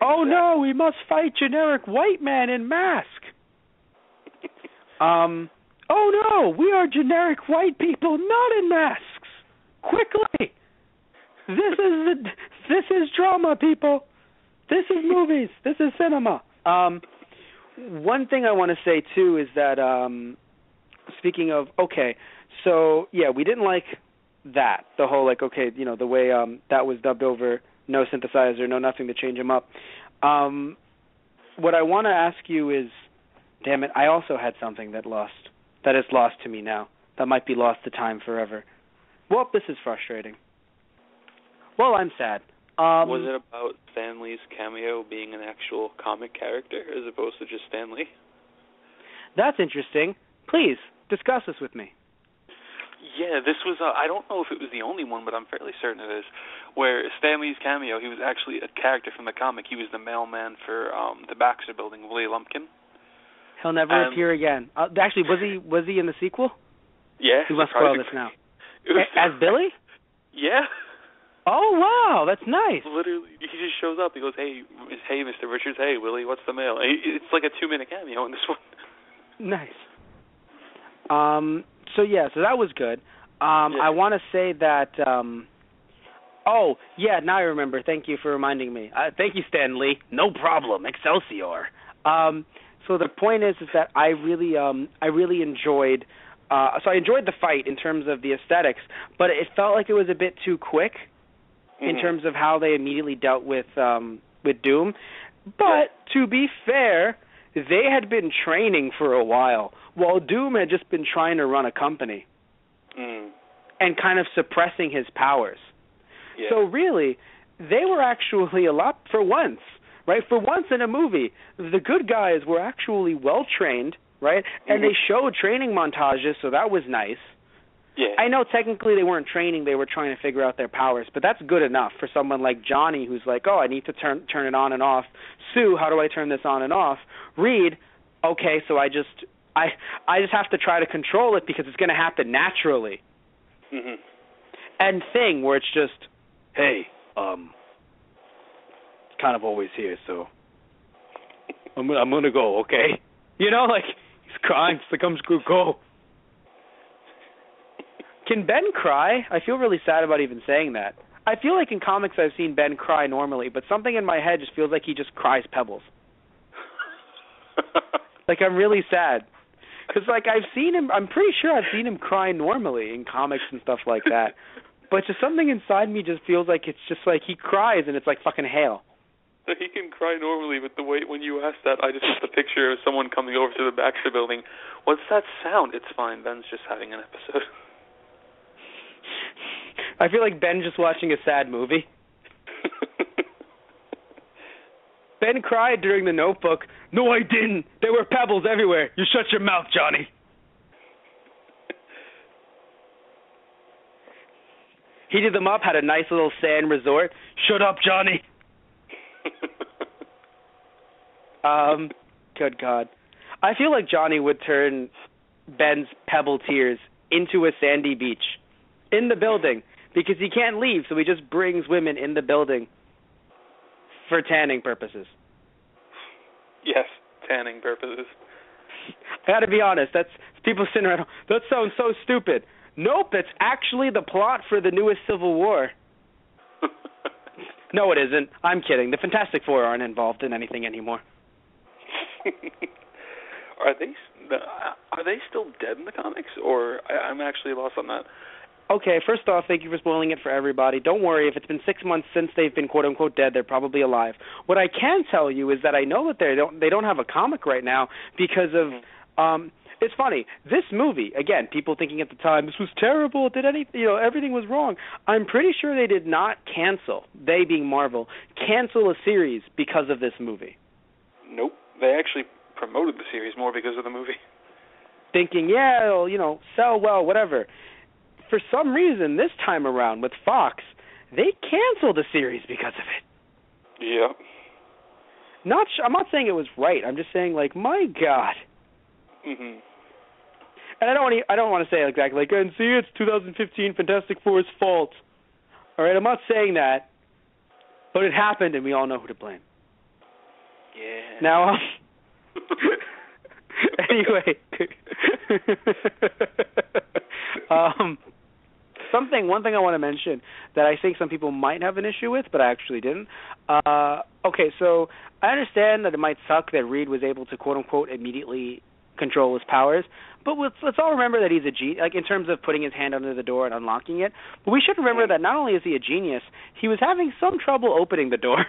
Oh, no, we must fight generic white man in mask. Oh, no, we are generic white people not in masks. Quickly. This is drama, people. This is movies. This is cinema. One thing I want to say, too, is that speaking of, okay, so yeah, we didn't like that. The whole like, okay, you know, the way that was dubbed over, no synthesizer, no nothing to change him up. What I want to ask you is, damn it, I also had something that is lost to me now. That might be lost to time forever. Well, this is frustrating. Well, I'm sad. Was it about Stan Lee's cameo being an actual comic character as opposed to just Stan Lee? That's interesting. Please, discuss this with me. Yeah, this was, I don't know if it was the only one, but I'm fairly certain it is, where Stan Lee's cameo, he was actually a character from the comic. He was the mailman for the Baxter Building, Willie Lumpkin. He'll never appear again. Actually, was he in the sequel? Yeah. We must spoil this now. As Billy? Yeah. Oh, wow, that's nice. Literally, he just shows up. He goes, hey, Mr. Richards, hey, Willie, what's the mail? It's like a 2-minute cameo in this one. Nice. So that was good. I want to say that, now I remember. Thank you for reminding me. Thank you, Stan Lee. No problem. Excelsior. So the point is that I really enjoyed, so I enjoyed the fight in terms of the aesthetics, but it felt like it was a bit too quick in terms of how they immediately dealt with Doom. But to be fair, they had been training for a while Doom had just been trying to run a company and kind of suppressing his powers. Yeah. So really, they were actually a lot, for once, right? For once in a movie, the good guys were actually well-trained, right? And they showed training montages, so that was nice. Yeah. I know technically they weren't training, they were trying to figure out their powers, but that's good enough for someone like Johnny who's like, I need to turn it on and off. Sue, how do I turn this on and off? Reed, okay, so I just have to try to control it because it's going to happen naturally. Mm-hmm. And Thing, where it's just, hey, it's kind of always here, so I'm going to go, okay? You know, like, he's crying, it's like, I'm just going to go. Can Ben cry? I feel really sad about even saying that. I feel like in comics I've seen Ben cry normally, but something in my head just feels like he just cries pebbles. Like, I'm really sad. Because, like, I've seen him, I'm pretty sure I've seen him cry normally in comics and stuff like that. But just something inside me just feels like it's just like he cries and it's like fucking hail. He can cry normally, but the way when you ask that, I just have the picture of someone coming over to the Baxter Building. What's that sound? It's fine. Ben's just having an episode. I feel like Ben's just watching a sad movie. Ben cried during The Notebook. No, I didn't. There were pebbles everywhere. You shut your mouth, Johnny. Heated them up, had a nice little sand resort. Shut up, Johnny. Good God. I feel like Johnny would turn Ben's pebble tears into a sandy beach in the building because he can't leave, so he just brings women in the building for tanning purposes. Yes, tanning purposes. I got to be honest, that's people sitting around, that sounds so stupid. Nope, it's actually the plot for the newest Civil War. No, it isn't. I'm kidding. The Fantastic Four aren't involved in anything anymore. Are they still dead in the comics, or I'm actually lost on that? Okay, first off, thank you for spoiling it for everybody. Don't worry, if it's been 6 months since they've been quote-unquote dead, they're probably alive. What I can tell you is that I know that they don't have a comic right now because of it's funny. This movie, again, people thinking at the time this was terrible, everything was wrong. I'm pretty sure they did not cancel, they being Marvel, cancel a series because of this movie. Nope. They actually promoted the series more because of the movie. Thinking, it'll, sell well, whatever. For some reason, this time around with Fox, they canceled the series because of it. Yeah. I'm not saying it was right. I'm just saying, like, my God. Mhm. And I don't want to say exactly like, and see, it's 2015 Fantastic Four's fault. All right, I'm not saying that, but it happened, and we all know who to blame. Yeah. Now, anyway, one thing I want to mention that I think some people might have an issue with, but I actually didn't. Okay, so I understand that it might suck that Reed was able to quote unquote immediately control his powers. But let's all remember that he's a genius, like in terms of putting his hand under the door and unlocking it. But we should remember that not only is he a genius, he was having some trouble opening the door.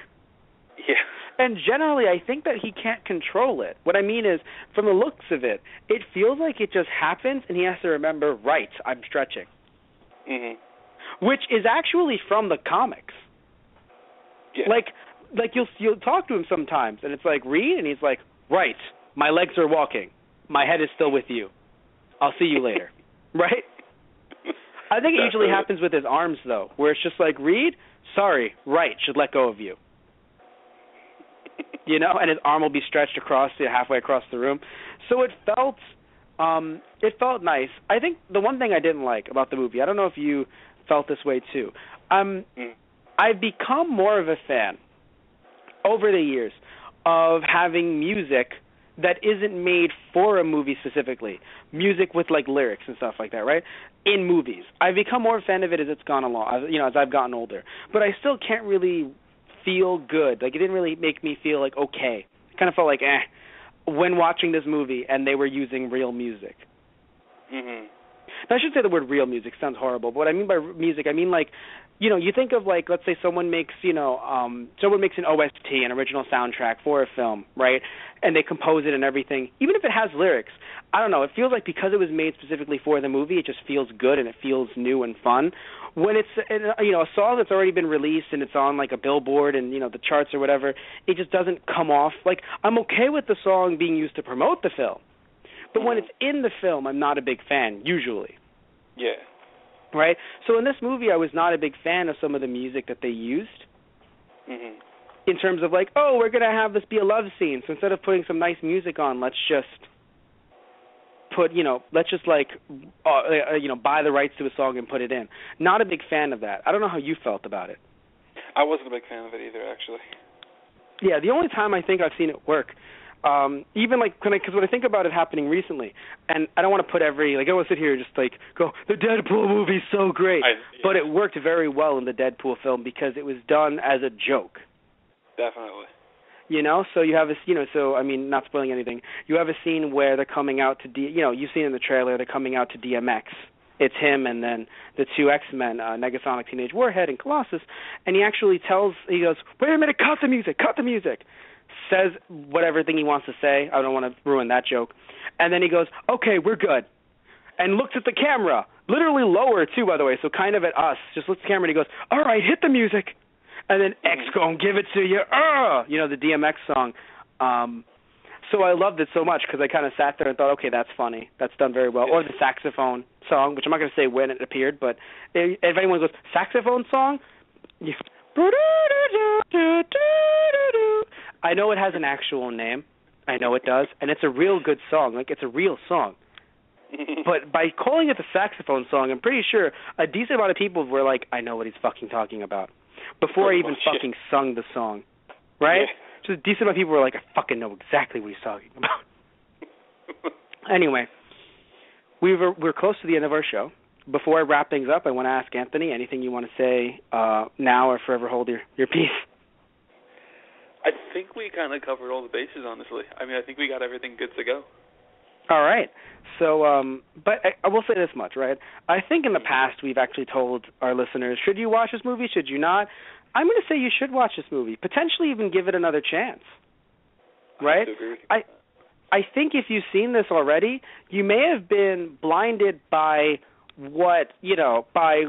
Yeah. And generally, I think that he can't control it. What I mean is, from the looks of it, it feels like it just happens, and he has to remember, right, I'm stretching. Mm-hmm. Which is actually from the comics. Yeah. Like you'll talk to him sometimes, and it's like, read, and he's like, right, my legs are walking. My head is still with you. I'll see you later. Right? I think it usually happens with his arms, though, where it's just like, read, sorry, right, should let go of you. You know, and his arm will be stretched across, halfway across the room. So it felt nice. I think the one thing I didn't like about the movie, I don't know if you felt this way too. I've become more of a fan over the years of having music that isn't made for a movie specifically, music with like lyrics and stuff like that, right? In movies, I've become more a fan of it as it's gone along, as I've gotten older. But I still can't really feel good. Like, it didn't really make me feel like okay. It kind of felt like when watching this movie and they were using real music. Mhm. Now, I should say the word real music. Sounds horrible. But what I mean by music, I mean like, you think of like, let's say someone makes, someone makes an OST, an original soundtrack for a film, right? And they compose it and everything. Even if it has lyrics, I don't know. It feels like because it was made specifically for the movie, it just feels good and it feels new and fun. When it's, a song that's already been released and it's on like a billboard and, the charts or whatever, it just doesn't come off. Like, I'm okay with the song being used to promote the film. But when it's in the film, I'm not a big fan, usually. Yeah. Right? So in this movie, I was not a big fan of some of the music that they used. Mhm. In terms of like, oh, we're going to have this be a love scene. So instead of putting some nice music on, let's just put, buy the rights to a song and put it in. Not a big fan of that. I don't know how you felt about it. I wasn't a big fan of it either, actually. Yeah, the only time I think I've seen it work, even like, because when I think about it happening recently, and I don't want to put I don't want to sit here and just like go, the Deadpool movie's so great, but it worked very well in the Deadpool film because it was done as a joke. Definitely. So you have not spoiling anything, you have a scene where they're coming out to, you've seen in the trailer, they're coming out to DMX. It's him and then the two X-Men, Negasonic Teenage Warhead and Colossus, and he goes, wait a minute, cut the music. Says whatever thing he wants to say. I don't want to ruin that joke. And then he goes, okay, we're good. And looks at the camera, literally lower too, by the way, so kind of at us. Just looks at the camera and he goes, all right, hit the music. And then X gon' give it to you. The DMX song. So I loved it so much because I kind of sat there and thought, okay, that's funny. That's done very well. Or the saxophone song, which I'm not going to say when it appeared, but if anyone goes, saxophone song, I know it has an actual name. I know it does. And it's a real good song. Like, it's a real song. But by calling it the saxophone song, I'm pretty sure a decent amount of people were like, I know what he's fucking talking about. Before I even fucking sung the song. Right? Yeah. Just a decent amount of people were like, I fucking know exactly what he's talking about. Anyway, we're close to the end of our show. Before I wrap things up, I want to ask Anthony, anything you want to say now or forever hold your peace? I think we kind of covered all the bases, honestly. I mean, I think we got everything good to go. All right. So, but I will say this much, right? I think in the past we've actually told our listeners, should you watch this movie, should you not? I'm going to say you should watch this movie, potentially even give it another chance, right? I think if you've seen this already, you may have been blinded by by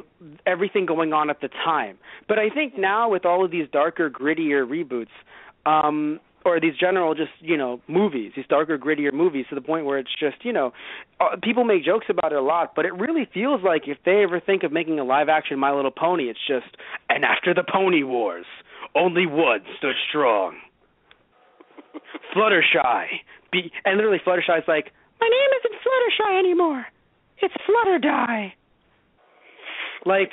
everything going on at the time. But I think now with all of these darker, grittier reboots, or these general movies, these darker, grittier movies to the point where it's just, people make jokes about it a lot, but it really feels like if they ever think of making a live-action My Little Pony, it's just, and after the Pony Wars, only one stood strong. Fluttershy. And literally Fluttershy's like, my name isn't Fluttershy anymore. It's Flutterdy. Like,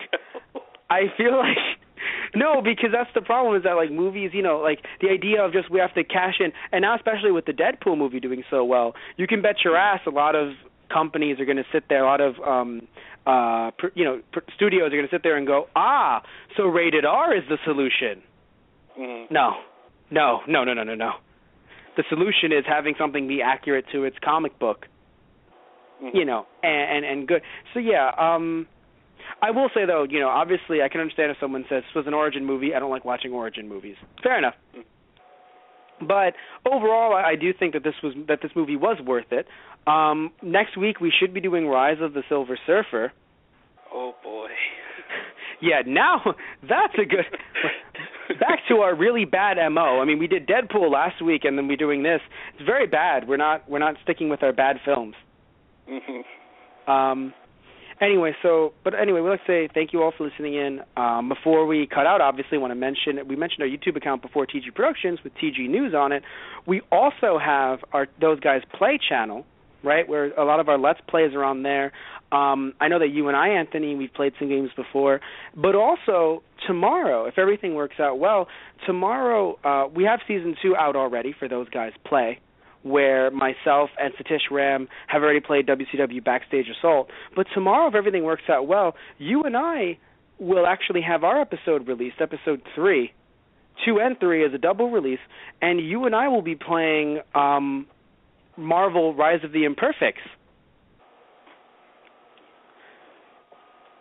I feel like, no, because that's the problem is that, like, movies, like, the idea of just we have to cash in, and now especially with the Deadpool movie doing so well, you can bet your ass a lot of companies are going to sit there, a lot of, studios are going to sit there and go, so rated R is the solution. Mm-hmm. No. the solution is having something be accurate to its comic book, you know, and good. So yeah, I will say though, you know, obviously I can understand if someone says this was an origin movie. I don't like watching origin movies. Fair enough. But overall, I do think that this movie was worth it. Next week we should be doing Rise of the Silver Surfer. Oh boy. Yeah, now that's a good. Back to our really bad MO. I mean, we did Deadpool last week, and then we're doing this. It's very bad. We're not sticking with our bad films. Anyway, we'd like to say thank you all for listening in. Before we cut out, obviously, we mentioned our YouTube account before, TG Productions, with TG News on it. We also have our Those Guys Play channel, right, where a lot of our Let's Plays are on there. I know that you and I, Anthony, we've played some games before, but also tomorrow, if everything works out well, tomorrow we have Season 2 out already for Those Guys Play, where myself and Satish Ram have already played WCW Backstage Assault. But tomorrow, if everything works out well, you and I will actually have our episode released, episode 3. 2 and 3 as a double release, and you and I will be playing Marvel Rise of the Imperfects.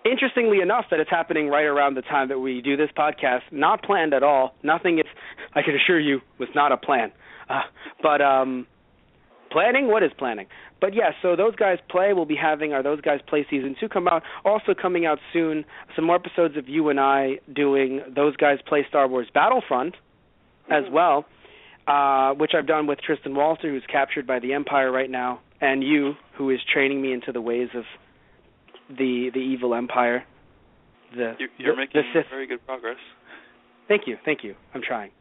Interestingly enough, that it's happening right around the time that we do this podcast. Not planned at all. Nothing, I can assure you, was not a plan. But planning? What is planning? But yeah, so Those Guys Play, we'll be having our Those Guys Play Season 2 come out. Also coming out soon, some more episodes of you and I doing Those Guys Play Star Wars Battlefront as well, which I've done with Tristan Walter, who's captured by the Empire right now, and you, who is training me into the ways of the evil Empire. You're making very good progress. Thank you. I'm trying.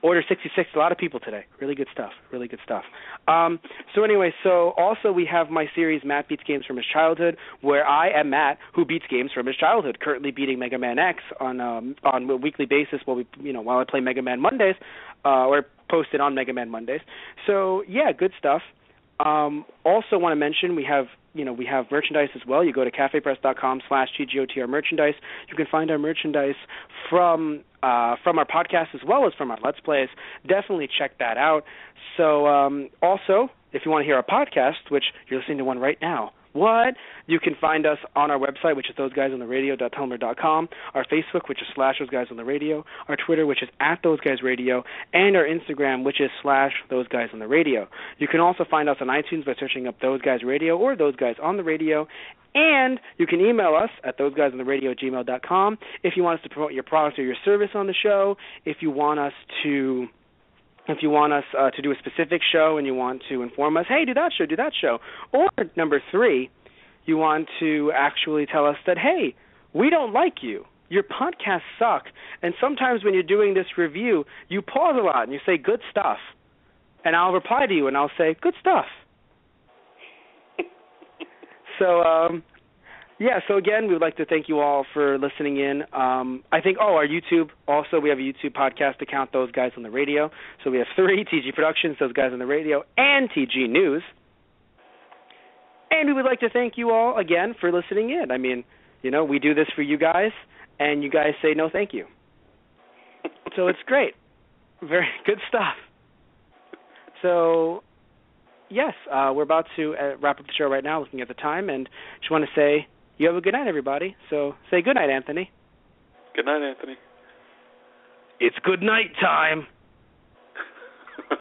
Order 66, a lot of people today. Really good stuff. So anyway, also we have my series, Matt Beats Games from His Childhood, where I am Matt, who beats games from his childhood, currently beating Mega Man X on a weekly basis while I play Mega Man Mondays, or post it on Mega Man Mondays. So yeah, good stuff. Also want to mention we have merchandise as well. You go to cafepress.com/TGOTR merchandise. You can find our merchandise from our podcast as well as from our Let's Plays. Definitely check that out. So also, if you want to hear our podcast, which you're listening to one right now, you can find us on our website, which is thoseguysontheradio.tumblr.com, our Facebook, which is /thoseguysontheradio, our Twitter, which is @thoseguysradio, and our Instagram, which is /thoseguysontheradio. You can also find us on iTunes by searching up Those Guys Radio or Those Guys on the Radio, and you can email us at thoseguysontheradio@gmail.com if you want us to promote your product or your service on the show, if you want us to do a specific show and you want to inform us, hey, do that show. Or, number 3, you want to actually tell us that, hey, we don't like you. Your podcasts suck. And sometimes when you're doing this review, you pause a lot and you say, good stuff. And I'll reply to you and I'll say, good stuff. So again, we would like to thank you all for listening in. I think, our YouTube, also we have a YouTube podcast account, Those Guys on the Radio. So we have 3, TG Productions, Those Guys on the Radio, and TG News. And we would like to thank you all again for listening in. I mean, we do this for you guys, and you guys say no thank you. So it's great. Very good stuff. So, yes, we're about to wrap up the show right now, looking at the time, and just want to say, you have a good night, everybody. So say good night, Anthony. Good night, Anthony. It's good night time.